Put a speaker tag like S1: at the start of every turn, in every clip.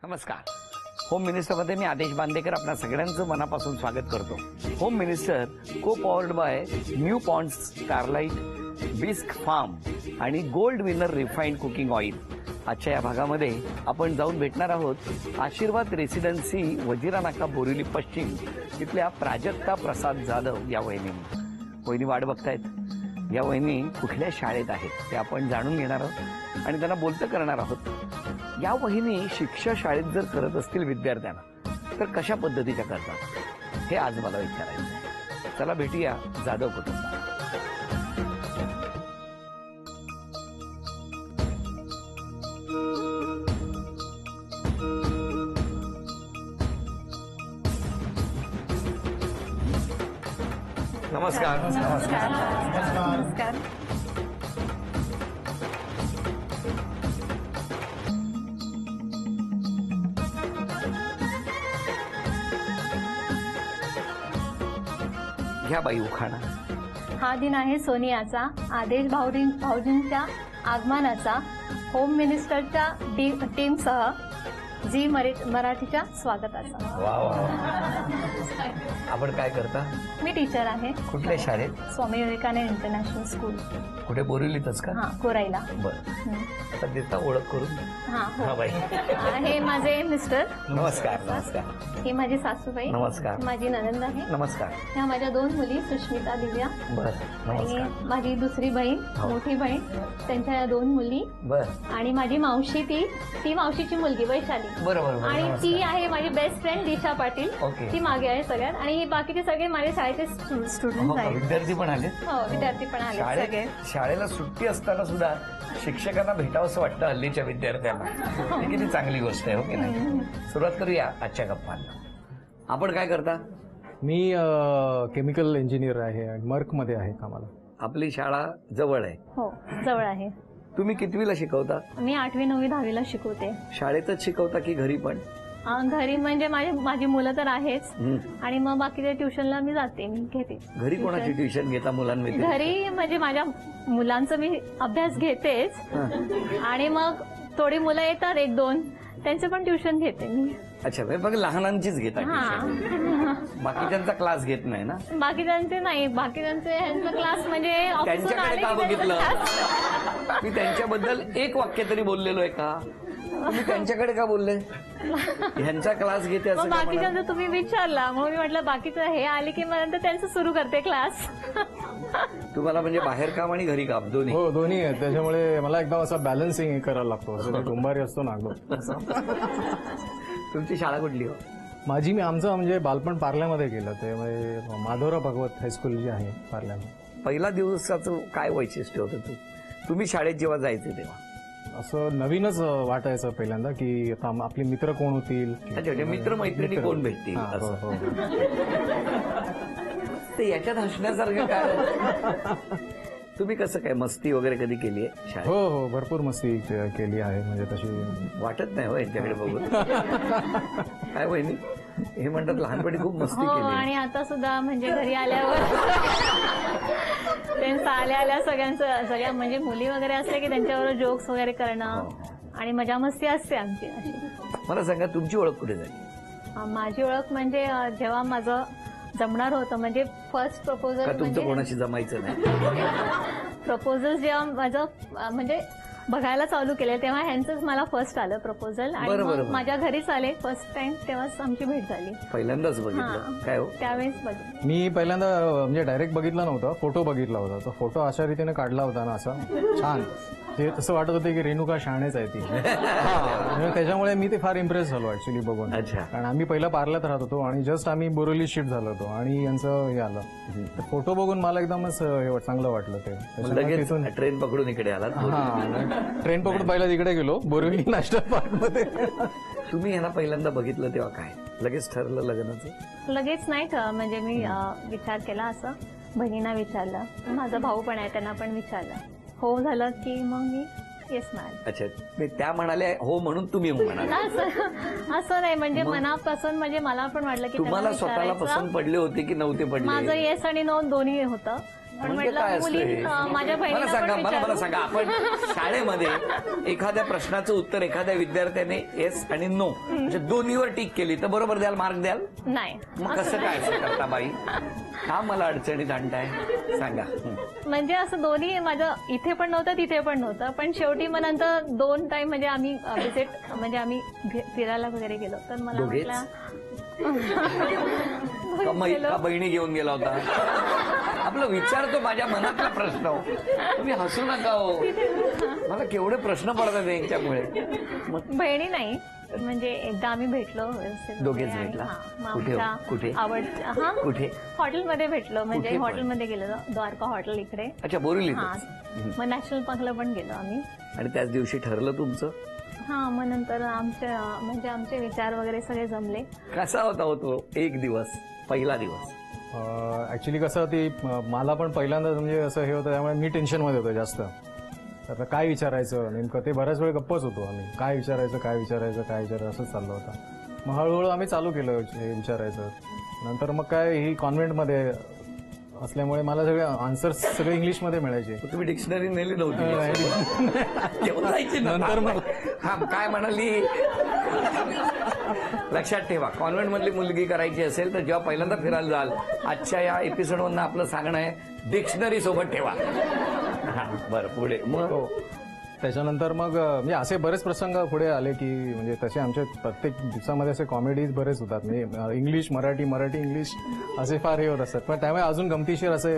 S1: नमस्कार. होम मिनिस्टरमध्ये मी आदेश बांदेकर आपल्या सगळ्यांचं मनापासून स्वागत करतो. Home Minister co-powered by new Pond's Starlight, Bisk Farm आणि Gold Winner refined cooking oil. आजच्या या भागामध्ये आपण जाऊन भेटणार आहोत आशीर्वाद रेसिडेन्सी वजिरा नाका बोरिवली पश्चिम इथल्या प्राजक्ता प्रसाद जाधव या वहिनी वाट बघतायत. या वहिनी कुठल्या शाळेत आहेत ते आपण जाणून घेणार आहोत आणि त्यांना बोलतं करणार आहोत. या वहिनी शिक्षा शाळेत जर करत असतील विद्यार्थ्यांना तर कशा पद्धतीच्या करतात हे आज मला विचारायचं. चला भेटूया जाधव कुटुंबात. नमस्कार.
S2: नमस्कार. नमस्कार.
S1: घ्या बाई उखाणा.
S2: हा दिन आहे सोनियाचा, आदेश भाऊजींच्या आगमनाचा, होम मिनिस्टरच्या टीमसह जी मराठीच्या स्वागताचा.
S1: वा वा. आपण काय करता?
S2: मी टीचर आहे.
S1: कुठल्या शाळेत?
S2: Swami Vivekananda international school.
S1: कुठे बोरिवलीतच का?
S2: हा, कोराईला.
S1: बरं, आता देता ओळख करून. हा बाई.
S2: हे माझे मिस्टर.
S1: नमस्कार. नमस्कार.
S2: ही माझी सासूबाई.
S1: नमस्कार.
S2: माझी ननंद आहे.
S1: नमस्कार.
S2: ह्या माझ्या 2 मुली, सुष्मिता, दिव्या.
S1: बरं.
S2: आणि
S1: नमस्कार.
S2: माझी दुसरी बहीण, मोठी बहीण, त्यांच्या या 2 मुली.
S1: बरं.
S2: आणि माझी मावशी, ती मावशीची मुलगी वैशाली.
S1: बरोबर.
S2: आणि ती आहे माझी बेस्ट फ्रेंड दिशा पाटील.
S1: ओके.
S2: ती मागे आहे सगळ्यात. आणि हे बाकीचे सगळे माझ्या शाळेचे स्टुडंट आहेत.
S1: विद्यार्थी पण आले.
S2: हो, विद्यार्थी पण आले सगळे.
S1: शाळेला सुट्टी असताना सुद्धा शिक्षकांना भेटावंसं वाटतं हल्लीच्या विद्यार्थ्यांना. ही किती चांगली गोष्ट आहे, हो की नाही? सुरुवात करूया आजच्या गप्पांना. आपण काय करता?
S3: मी केमिकल इंजिनियर आहे आणि मर्कमध्ये आहे कामाला.
S1: आपली शाळा जवळ आहे.
S2: हो, जवळ आहे.
S1: तुम्ही कितवीला शिकवता?
S2: मी 8वी 9वी 10वीला शिकवते.
S1: शाळेतच शिकवता की घरी पण?
S2: घरी म्हणजे माझी मुलं तर आहेच.
S1: हं.
S2: आणि मग बाकीच्या ट्युशनला मी जाते, मी घेते.
S1: घरी कोणाची ट्युशन घेता मुलांमध्ये?
S2: घरी म्हणजे माझ्या मुलांचा मी अभ्यास घेतेच.
S1: हं.
S2: आणि मग थोडी मुलं येतात 1-2, त्यांचं पण ट्युशन घेते मी.
S1: अच्छा, मग लहानांचीच घेता ट्युशन? बाकीच्यांचा क्लास घेत नाही ना?
S2: बाकीच्यांचे नाही. बाकीच्यांचे ह्यांचा क्लास म्हणजे
S1: त्यांच्याकडे का बघितलं? मी त्यांच्याबद्दल एक वाक्य तरी बोललेलो आहे का? तुम्ही त्यांच्याकडे का बोलले? ह्यांचा क्लास घेते असं?
S2: बाकीच्यांचं तुम्ही विचारला, मग मी म्हटलं बाकीचं हे आले की मग नंतर त्यांचं सुरू करते क्लास.
S1: तुम्हाला म्हणजे बाहेर काम आणि घरी काम दोन्ही?
S3: हो, दोन्ही आहे. त्याच्यामुळे मला एकदम असा बॅलन्सिंग करायला लागतो. कुंभारी असतो ना
S1: तुमची शाळा कुठली हो?
S3: आमचं म्हणजे बालपण पार्ल्यामध्ये गेलं. ते म्हणजे माधवराव भागवत हायस्कूल जी आहे पार्ल्यामध्ये.
S1: पहिला दिवसाचं काय वैशिष्ट्य होतं तुम्ही शाळेत जेव्हा जायचे तेव्हा?
S3: असं नवीनच वाटायचं पहिल्यांदा की आता आपले मित्र कोण होतील.
S1: अच्छा, मित्र मैत्रिणी कोण भेटतील असं.
S3: हो.
S1: ते याच्यात हसण्यासारखं काय? तुम्ही कसं काय मस्ती वगैरे कधी केली आहे शाळेत?
S3: हो, भरपूर मस्ती केली आहे. म्हणजे तशी
S1: वाटत नाही हो यांच्याकडे बघून. काय वहिनी हे म्हणतात लहानपणी खूप मस्ती
S2: हो,
S1: केली.
S2: आणि आता सुद्धा म्हणजे घरी आल्यावर त्यांचं आल्या सगळ्या म्हणजे मुली वगैरे असले की त्यांच्यावर जोक्स वगैरे करणं आणि मजा मस्ती असते आमची अशी.
S1: मला सांगा तुमची ओळख कुठे झाली?
S2: माझी ओळख म्हणजे जेव्हा माझं जमणार होतं, म्हणजे फर्स्ट प्रपोजल.
S1: का तुमचं कोणाशी जमायचं नाही?
S2: प्रपोजल जेव्हा माझं म्हणजे बघायला चालू केलं तेव्हा ह्यांचंच मला फर्स्ट आलं प्रपोजल. आणि मग माझ्या घरीच आले फर्स्ट टाइम, तेव्हाच आमची भेट झाली.
S1: पहिल्यांदाच बघितलं काय हो?
S2: त्यावेळेस बघितलं.
S3: मी पहिल्यांदा म्हणजे डायरेक्ट बघितला नव्हता, फोटो बघितला होता. तो फोटो अशा रीतीने काढला होता ना, असा छान. ते तसं वाटत होतं की रेणुका शहाणेच आहे ती. त्याच्यामुळे मी ते फार इम्प्रेस झालो ऍक्च्युली बघून.
S1: अच्छा.
S3: कारण आम्ही पहिला पार्ल्यात राहत होतो आणि जस्ट आम्ही बोरिवली शिफ्ट झालो होतो आणि यांचं हे आलं. फोटो बघून मला एकदमच चांगलं वाटलं ते.
S1: ट्रेन पकडून इकडे आलात?
S3: ट्रेन पकडून पहिला तिकडे गेलो बोरिवली नॅशनल पार्क मध्ये.
S1: तुम्ही ह्यांना पहिल्यांदा बघितलं तेव्हा काय लगेच ठरलं लग्नाचं?
S2: लगेच नाही म्हणजे मी विचार केला, असं बहिणींना विचारलं, माझा भाऊ पण आहे त्यांना पण विचारलं. हो झालं की मग मी येस म्हणाले.
S1: अच्छा, त्या म्हणाले हो म्हणून तुम्ही म्हणाले?
S2: असं नाही, म्हणजे मनापासून म्हणजे मला पण वाटलं की
S1: तुम्हाला स्वतःला पसंत पडले होते की नव्हते पडले?
S2: माझं येस आणि नो दोन्ही होतं. पण
S1: म्हणजे काय
S2: म्हटलं मुली
S1: असतं
S2: माझ्या
S1: मला
S2: बहिणीला
S1: सांगा
S2: पण
S1: मला
S2: विचारू.
S1: सांगा आपण शाळेमध्ये एखाद्या प्रश्नाचं उत्तर एखाद्या विद्यार्थ्याने येस आणि नो म्हणजे दोन्हीवर टिक केली तर बरोबर द्याल मार्क द्याल
S2: नाही.
S1: मग कसं काय असं करता बाई का मला अडचणीत आणताय सांगा
S2: म्हणजे असं दोन्ही माझं इथे पण नव्हतं तिथे पण नव्हतं, पण शेवटी मग नंतर 2 टाइम म्हणजे आम्ही विजिट म्हणजे आम्ही फिरायला वगैरे गेलो तर मला
S1: दोघेच?
S2: म्हटलं
S1: का बहिणी घेऊन गेला होता आपलं विचारतो माझ्या मनातला प्रश्न हो. तुम्ही हसू नका हो मला केवढे प्रश्न पडतात यांच्यामुळे मग
S2: बहिणी नाही म्हणजे एकदा आम्ही भेटलो व्यवस्थित
S1: दोघेच
S2: वगैरे आणि
S1: भेटला?
S2: मग
S1: कुठे?
S2: आमच्या
S1: कुठे?
S2: हा
S1: कुठे
S2: हॉटेलमध्ये भेटलो म्हणजे
S1: कुठे पण?
S2: हॉटेलमध्ये गेलो द्वारका हॉटेल इकडे.
S1: अच्छा बोरिवली
S2: हा मग नॅशनल पार्कला पण गेलो आम्ही.
S1: आणि त्याच दिवशी ठरलं तुमचं
S2: हा मग नंतर आमचे विचार वगैरे सगळे जमले.
S1: कसा होता हो तो एक दिवस पहिला दिवस
S3: ऍक्च्युली कसं ती मला पण पहिल्यांदा म्हणजे असं हे होतं त्यामुळे मी टेन्शनमध्ये होतो जास्त. आता काय विचारायचं नेमकं ते बऱ्याच वेळ गप्पच होतो आम्ही काय विचारायचं असंच चाललं होतं. मग हळूहळू आम्ही चालू केलं हे विचारायचं. नंतर मग काय ही कॉन्व्हेंटमध्ये असल्यामुळे मला सगळे आन्सर्स सगळे इंग्लिशमध्ये मिळायचे.
S1: तुम्ही डिक्शनरी नेली नव्हती घेऊन जायची ना.
S3: नंतर मग
S1: हा काय म्हणाली लक्षात ठेवा कॉन्व्हेंट मधली मुलगी करायची असेल तर जेव्हा पहिल्यांदा फिरायला जाल आजच्या या एपिसोड मधनं आपलं सांगणं आहे डिक्शनरी सोबत ठेवा. बरं पुढे मग
S3: हो. त्याच्यानंतर मग म्हणजे असे बरेच प्रसंग पुढे आले की म्हणजे तसे आमच्या प्रत्येक दिवसामध्ये असे कॉमेडीज बरेच होतात म्हणजे इंग्लिश मराठी इंग्लिश असे फार हे होत असतात. पण त्यामुळे अजून गमतीशीर असे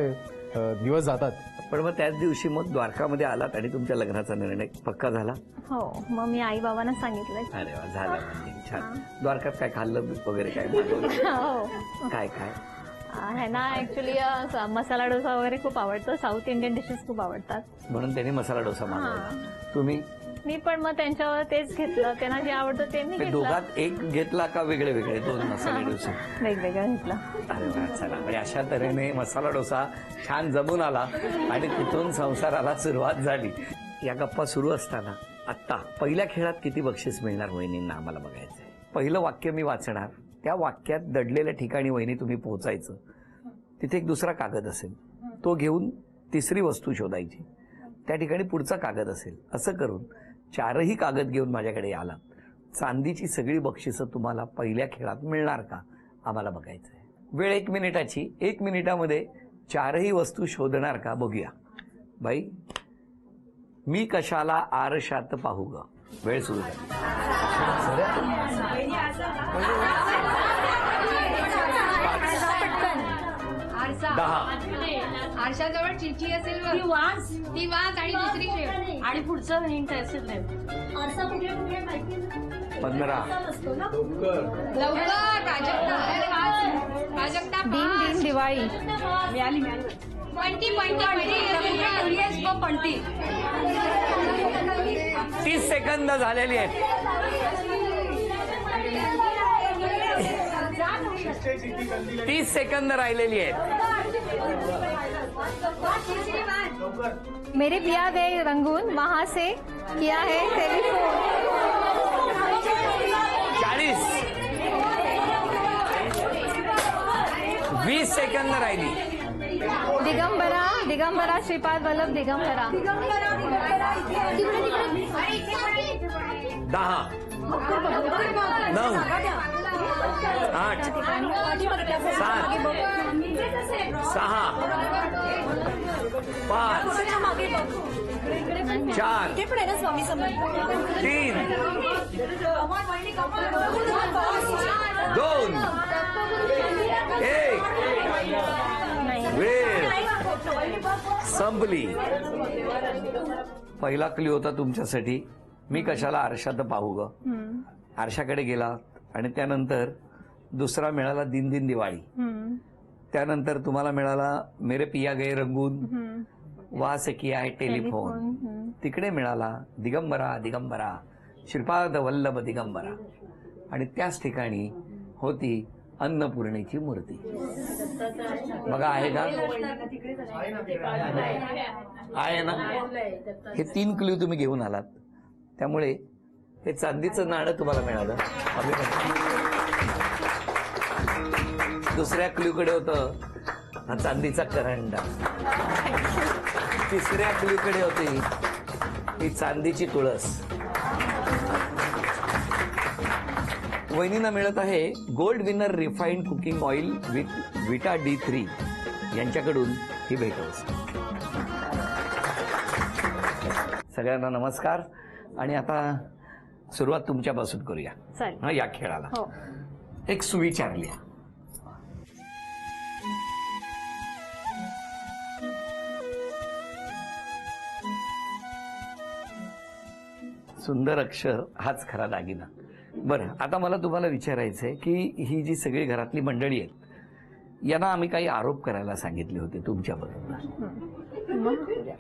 S3: दिवस जातात.
S1: पण मग त्याच दिवशी मग द्वारकामध्ये आलात आणि तुमच्या लग्नाचा निर्णय पक्का झाला.
S2: हो मग मी आई बाबांना सांगितलं.
S1: अरे वा झालं म्हणजे छान. द्वारकात काय खाल्लं वगैरे काय मागवलं?
S2: हो
S1: काय काय
S2: ह्यांना ऍक्च्युली मसाला डोसा वगैरे खूप आवडतो. साऊथ इंडियन डिशेस खूप आवडतात
S1: म्हणून त्यांनी मसाला डोसा मागवला. तुम्ही
S2: मी पण मग त्यांच्यावर तेच घेतलं. त्यांना जे आवडतं ते मी
S1: ते
S2: घेतलं.
S1: दोघात एक घेतला का वेगळे वेगळे 2 मसाले डोसे?
S2: वेगवेगळं घेतलं.
S1: अरे वा चला म्हणजे अशा तऱ्हेने मसाला डोसा छान जमून आला आणि तिथून संसाराला सुरुवात झाली. या गप्पा सुरू असताना आत्ता पहिल्या खेळात किती बक्षीस मिळणार वहिनींना आम्हाला बघायचंय. पहिलं वाक्य मी वाचणार त्या वाक्यात दडलेल्या ठिकाणी वहिनी तुम्ही पोहोचायचं. तिथे एक दुसरा कागद असेल तो घेऊन तिसरी वस्तू शोधायची. त्या ठिकाणी पुढचा कागद असेल. असं करून 4ही कागद घेऊन माझ्याकडे आलात. चांदीची सगळी बक्षिसं तुम्हाला पहिल्या खेळात मिळणार का आम्हाला बघायचंय. वेळ 1 मिनिटाची. 1 मिनिटामध्ये 4ही वस्तू शोधणार का बघूया. बाई मी कशाला आरशात पाहू ग. वेळ सुरू झाली.
S4: आरसा
S1: 10
S4: आरशाजवळ चिची असेल बघ. ती वाज आणि दुसरी शेप
S5: आणि पुढचं हिंट असेल नाही.
S1: 15
S4: लवकर प्राजक्ता अरे वाज प्राजक्ता
S2: दिन दिवाळी.
S4: पणती
S1: 30 सेकंद झालेली आहेत. 30 सेकंद राहिलेली आहेत.
S2: मेरे पिया गए रंगून वहां से किया है टेलीफोन.
S1: 40 20 सेकंद राहिली.
S2: दिगंबरा श्रीपाद वल्लभ दिगंबरा.
S1: 10 9 8 7 6 5 4 3 2 1 वेळ संपली. पहिला क्ल्यू होता तुमच्यासाठी मी कशाला आरशात पाहू ग. आरशाकडे गेला आणि त्यानंतर दुसरा मिळाला दिन दिन दिवाळी. त्यानंतर तुम्हाला मिळाला मेरे पिया गए रंगून वास किया है टेलिफोन. तिकडे मिळाला दिगंबरा श्रीपाद वल्लभ दिगंबरा. आणि त्याच ठिकाणी होती अन्नपूर्णेची मूर्ती. बघा आहे का आहे ना. हे 3 क्ल्यू तुम्ही घेऊन आलात त्यामुळे हे चांदीचं नाणं तुम्हाला मिळालं. दुसऱ्या क्ल्यूकडे होतं हा चांदीचा करंडा. तिसऱ्या क्लूकडे होती ही चांदीची तुळस. वहिनींना मिळत आहे gold winner refined cooking oil with विटा D3 यांच्याकडून ही भेटवस्तू. सगळ्यांना नमस्कार. आणि आता सुरुवात तुमच्यापासून करूया
S2: चालेल.
S1: हा या खेळाला.
S2: हो.
S1: एक सुविचार लिहा. सुंदर अक्षर हाच खरा दागिना. बरं, आता मला तुम्हाला विचारायचंय की ही जी सगळी घरातली मंडळी आहेत यांना आम्ही काही आरोप करायला सांगितले होते तुमच्याबरोबर.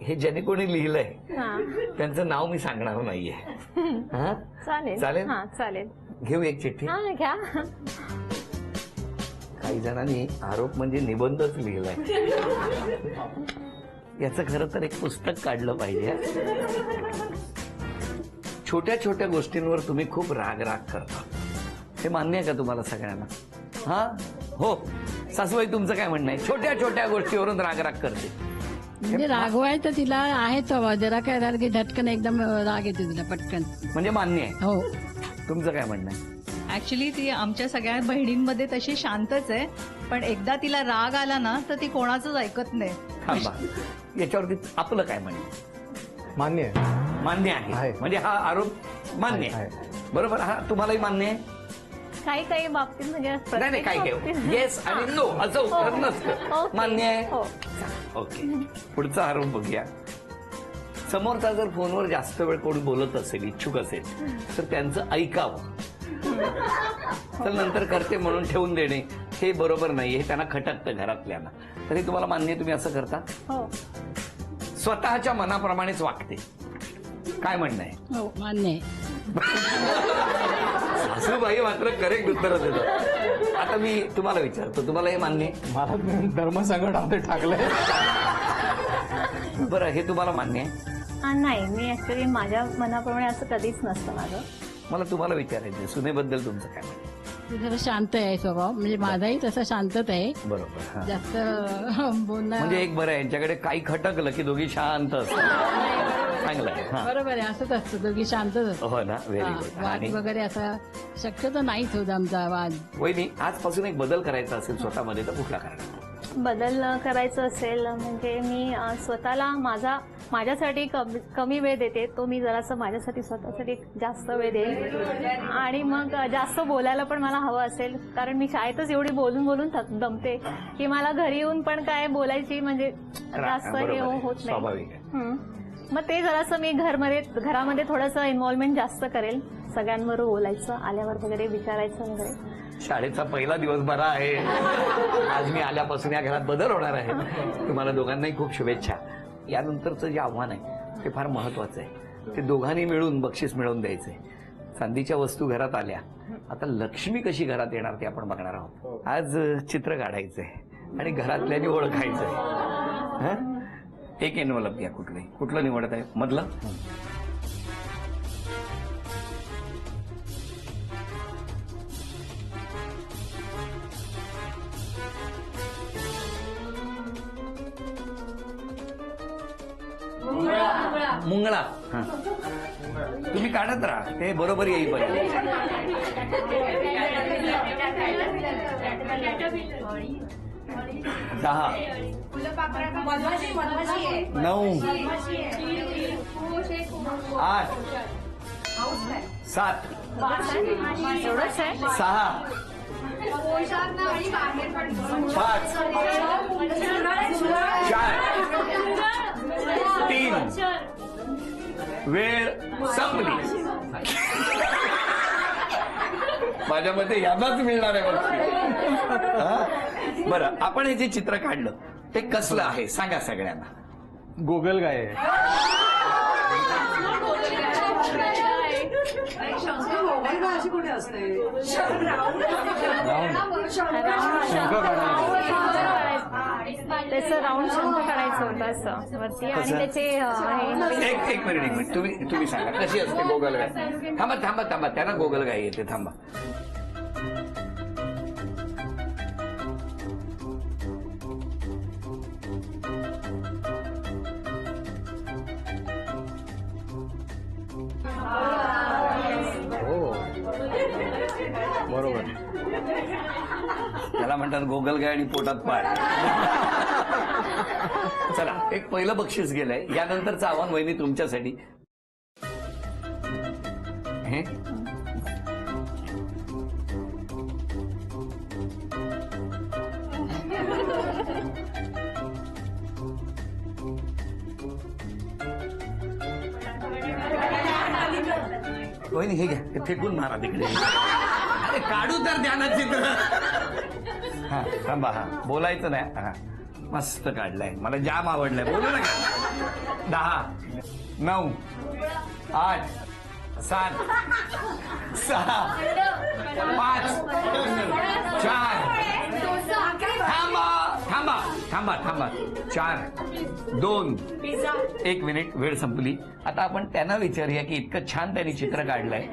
S1: हे ज्याने कोणी लिहिलंय
S2: हा.
S1: त्यांचं नाव मी सांगणार नाहीये. हा?
S2: चालेल.
S1: चालेल?
S2: हा चालेल.
S1: घेऊ एक चिठ्ठी.
S2: हा घ्या.
S1: काही जणांनी आरोप म्हणजे निबंधच लिहिलाय. याचं खरं तर एक पुस्तक काढलं पाहिजे. छोट्या छोट्या गोष्टींवर तुम्ही खूप राग करता. हे मान्य आहे का तुम्हाला सगळ्यांना? हा हो. सासूबाई तुमचं काय म्हणणं आहे? छोट्या छोट्या गोष्टीवरून राग करते.
S5: म्हणजे रागवायचं तिला आहे तो जरा काय झालं की झटकन एकदम राग येते तिला पटकन.
S1: म्हणजे मान्य आहे.
S5: हो.
S1: तुमचं काय म्हणणं आहे?
S6: ऍक्च्युली ती आमच्या सगळ्या बहिणींमध्ये तशी शांतच आहे, पण एकदा तिला राग आला ना तर ती कोणाचंच ऐकत नाही.
S1: थांबा, याच्यावरती आपलं काय म्हणणं?
S3: मान्य आहे.
S1: मान्य आहे.
S3: आहे.
S1: म्हणजे हा आरोप मान्य आहे. बरोबर. हा तुम्हालाही मान्य आहे?
S2: काही काही बाबतीत म्हणजे
S1: नाही नाही,
S2: प्रत्येक
S1: काय
S2: बाबतीत-
S1: येस आणि नो असं उत्तर नसतं.
S2: ओके.
S1: मान्य आहे.
S2: हो.
S1: ओके. पुढचा आरोप बघूया. समोरचा जर फोनवर जास्त वेळ कोणी बोलत असेल, इच्छुक असेल, तर त्यांचं ऐकावं. तर नंतर करते म्हणून ठेवून देणे हे बरोबर नाही. हे त्यांना खटकतं घरातल्यांना. तरी तुम्हाला मान्य आहे? तुम्ही असं करता?
S2: हो.
S1: स्वतःच्या मनाप्रमाणेच वागते. काय म्हणणं आहे?
S5: हो मान्य आहे.
S1: सासूबाई मात्र करेक्ट उत्तर देतात. आता मी तुम्हाला विचारतो, तुम्हाला हे मान्य आहे?
S3: मला धर्मसंकटामध्ये टाकलंय.
S1: बरं, हे तुम्हाला मान्य आहे?
S2: नाही, मी ऍक्च्युली माझ्या मनाप्रमाणे असं कधीच नसतं माझं.
S1: मला तुम्हाला विचारायचं सुनेबद्दल तुमचं काय म्हणणं?
S5: ती जरा शांत आहे स्वभाव, म्हणजे माझाही तसा शांतच आहे.
S1: बरोबर. हा.
S5: जास्त बोलणं
S1: म्हणजे एक बरं आहे, यांच्याकडे काही खटकलं की दोघी शांत असतात. चांगलं आहे. हा.
S5: बरोबर आहे. असंच असतं, दोघी शांतच असतो.
S1: हो ना. Very good.
S5: वाद
S1: आणि
S5: वगैरे असा शक्यतो नाहीच होत आमचा वाद.
S1: वहिनी, आजपासून एक बदल करायचा असेल स्वतःमध्ये तर कुठला करायचा?
S2: बदल करायचं असेल म्हणजे मी स्वतःला माझ्यासाठी कमी वेळ देते. तो मी जरासं माझ्यासाठी स्वतःसाठी जास्त वेळ देईल. आणि मग जास्त बोलायला पण मला हवं असेल, कारण मी शाळेतच एवढी बोलून बोलून थकते की मला घरी येऊन पण काय बोलायची म्हणजे जास्त
S1: बरोबर
S2: हे
S1: आहे.
S2: होत
S1: स्वाभाविक
S2: नाही.
S1: आहे.
S2: मग ते जरासं मी घरामध्ये थोडंसं इन्व्हॉल्वमेंट जास्त करेल. सगळ्यांबरोबर बोलायचं, आल्यावर वगैरे विचारायचं वगैरे.
S1: शाळेचा पहिला दिवस बरा आहे. आज मी आल्यापासून या घरात बदल होणार आहे. तुम्हाला दोघांनाही खूप शुभेच्छा. यानंतरचं जे आव्हान आहे ते फार महत्वाचं आहे. ते दोघांनी मिळून बक्षीस मिळवून द्यायचंय. चांदीच्या वस्तू घरात आल्या, आता लक्ष्मी कशी घरात येणार ते आपण बघणार आहोत. आज चित्र काढायचंय आणि घरातल्यानी ओळखायचंय. एक एन्व्हलप घ्या. कुठलं निवडत आहे? मधलं. मुंगळा. हा. तुम्ही काढत राहा, ते बरोबर येईपर्यंत. 10 9 8 7
S2: एवढंच आहे.
S1: 6 5 4 3 वेळ संपली. माझ्या मते यांनाच मिळणार आहे बघ. बरं, आपण हे जे चित्र काढलं ते कसलं आहे सांगा सगळ्यांना.
S3: गोगल गाय आहे.
S2: त्याचं राऊंड शंख काढायचं होतं असं वरती आणि त्याचे
S1: एक मिनिट तुम्ही सांगा कशी असते गोगलगाय. थांबा त्यांना गोगलगाय येते. थांबा.
S3: बरोबर.
S1: त्याला म्हणतात गोगलगाय आणि पोटात पाड. चला, एक पहिलं बक्षीस गेलंय. यानंतरचं आव्हान वहिनी तुमच्यासाठी. हे वहिनी हे घ्या, हे फेकून मारा तिकडे. अरे काढू तर द्या ना चित्र. हा थांबा. हा बोलायचं नाही. हा मस्त काढलाय, मला जाम आवडलाय. बोलू नका. 10, 9, 8, 7, 6, 5, 4. थांबा थांबा थांबा. 4, 2, 1 मिनिट. वेळ संपली. आता आपण त्यांना विचारूया की इतकं छान त्यांनी चित्र काढलंय,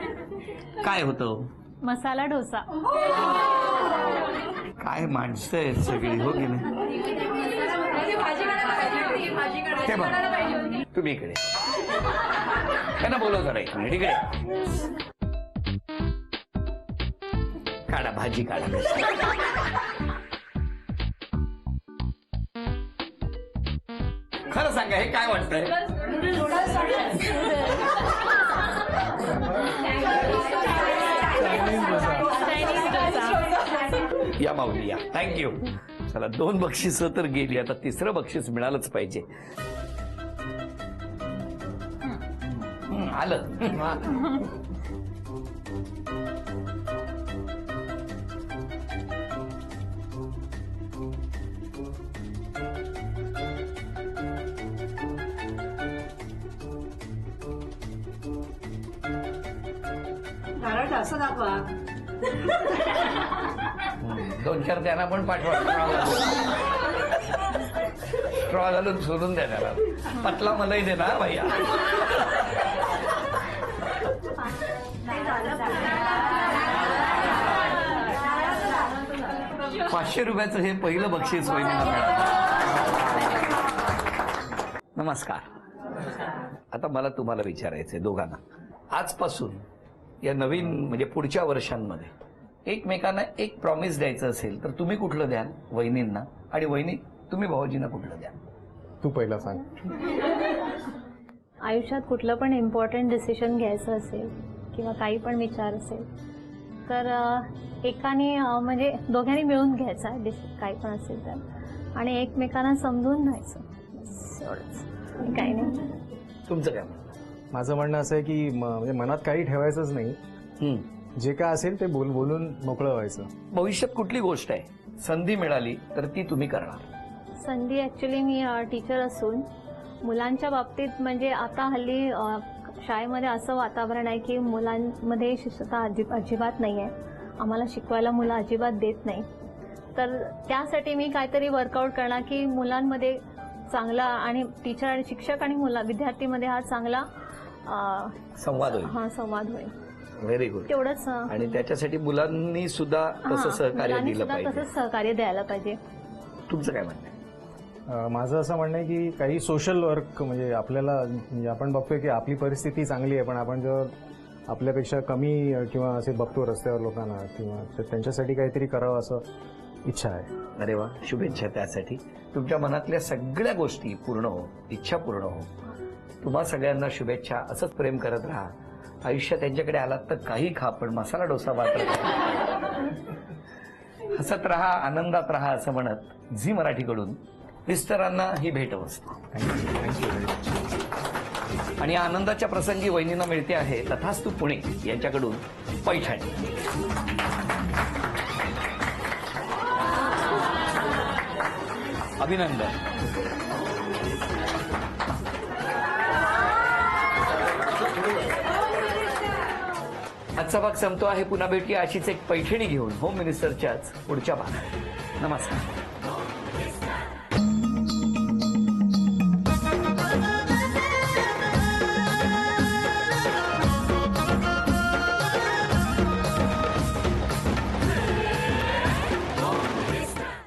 S1: काय होतं?
S2: मसाला डोसा.
S1: काय माणसं आहेत सगळी, हो की नाही? ते बघ, तुम्ही इकडे त्यांना बोलव जरा एक मिनिट. इकडे काढा, भाजी काढा. खरं सांगा, हे काय वाटतंय? या माऊली या. थँक्यू. चला, 2 बक्षिसं तर गेली. आता 3रं बक्षीस मिळालंच पाहिजे. आलं.
S7: असं दाखवा.
S1: 2-4 त्यांना पण पाठवा. स्ट्रॉ घालून सोडून द्या त्याला. पतला मलाही दे ना भैया. ₹500 हे पहिलं बक्षीस वहिनीला मिळालं. नमस्कार. आता मला तुम्हाला विचारायचंय दोघांना, आजपासून या नवीन म्हणजे पुढच्या वर्षांमध्ये एकमेकांना एक प्रॉमिस द्यायचं असेल तर तुम्ही कुठलं द्याल वहिनींना, आणि वहिनी तुम्ही भाऊजींना कुठलं द्याल?
S3: तू पहिला सांग.
S2: आयुष्यात कुठलं पण इम्पॉर्टंट डिसिजन घ्यायचं असेल किंवा काही पण विचार असेल तर एकाने म्हणजे दोघांनी मिळून घ्यायचा काही पण असेल तर, आणि एकमेकांना समजून घ्यायचं. एवढंच, काही नाही.
S1: तुमचं काय म्हणणं?
S3: माझं म्हणणं असं आहे की म्हणजे मनात काही ठेवायचंच नाही. जे काय असेल ते बोलून मोकळं व्हायचं.
S1: भविष्यात कुठली गोष्ट आहे संधी मिळाली तर ती तुम्ही करणार?
S2: संधी ॲक्च्युली मी टीचर असून मुलांच्या बाबतीत म्हणजे आता हल्ली शाळेमध्ये असं वातावरण आहे की मुलांमध्ये शिस्तता अजिबात नाही आहे. आम्हाला शिकवायला मुलं अजिबात देत नाही. तर त्यासाठी मी काहीतरी वर्कआउट करणार की मुलांमध्ये चांगला, आणि टीचर आणि शिक्षक आणि विद्यार्थीमध्ये हा चांगला
S1: संवाद होईल.
S2: हा संवाद होईल.
S1: Very good.
S2: तेवढंच.
S1: आणि त्याच्यासाठी मुलांनी सुद्धा तसं सहकार्य दिलं पाहिजे.
S2: तसंच सहकार्य द्यायला पाहिजे.
S1: तुमचं काय म्हणणं आहे?
S3: माझं असं म्हणणं आहे की काही सोशल वर्क म्हणजे आपल्याला, म्हणजे आपण बघतोय की आपली परिस्थिती चांगली आहे पण आपण जेव्हा आपल्यापेक्षा कमी किंवा असे बघतो रस्त्यावर लोकांना, किंवा तर त्यांच्यासाठी काहीतरी करावं असं इच्छा आहे.
S1: अरे वा, शुभेच्छा त्यासाठी. तुमच्या मनातल्या सगळ्या गोष्टी पूर्ण हो, इच्छा पूर्ण हो. तुम्हा सगळ्यांना शुभेच्छा. असंच प्रेम करत राहा. आयुष्यात त्यांच्याकडे आलात तर काही खा, पण मसाला डोसा मात्र हसत राहा, आनंदात राहा असं म्हणत झी मराठीकडून मिस्टरांना ही भेट वस्तू. आणि या आनंदाच्या प्रसंगी वहिनींना मिळते आहे तथास्तु पुणे यांच्याकडून पैठणी. अभिनंदन. आजचा भाग संपतो आहे. पुन्हा भेटूया अशीच एक पैठणी घेऊन होम मिनिस्टरच्याच पुढच्या भागात. नमस्कार.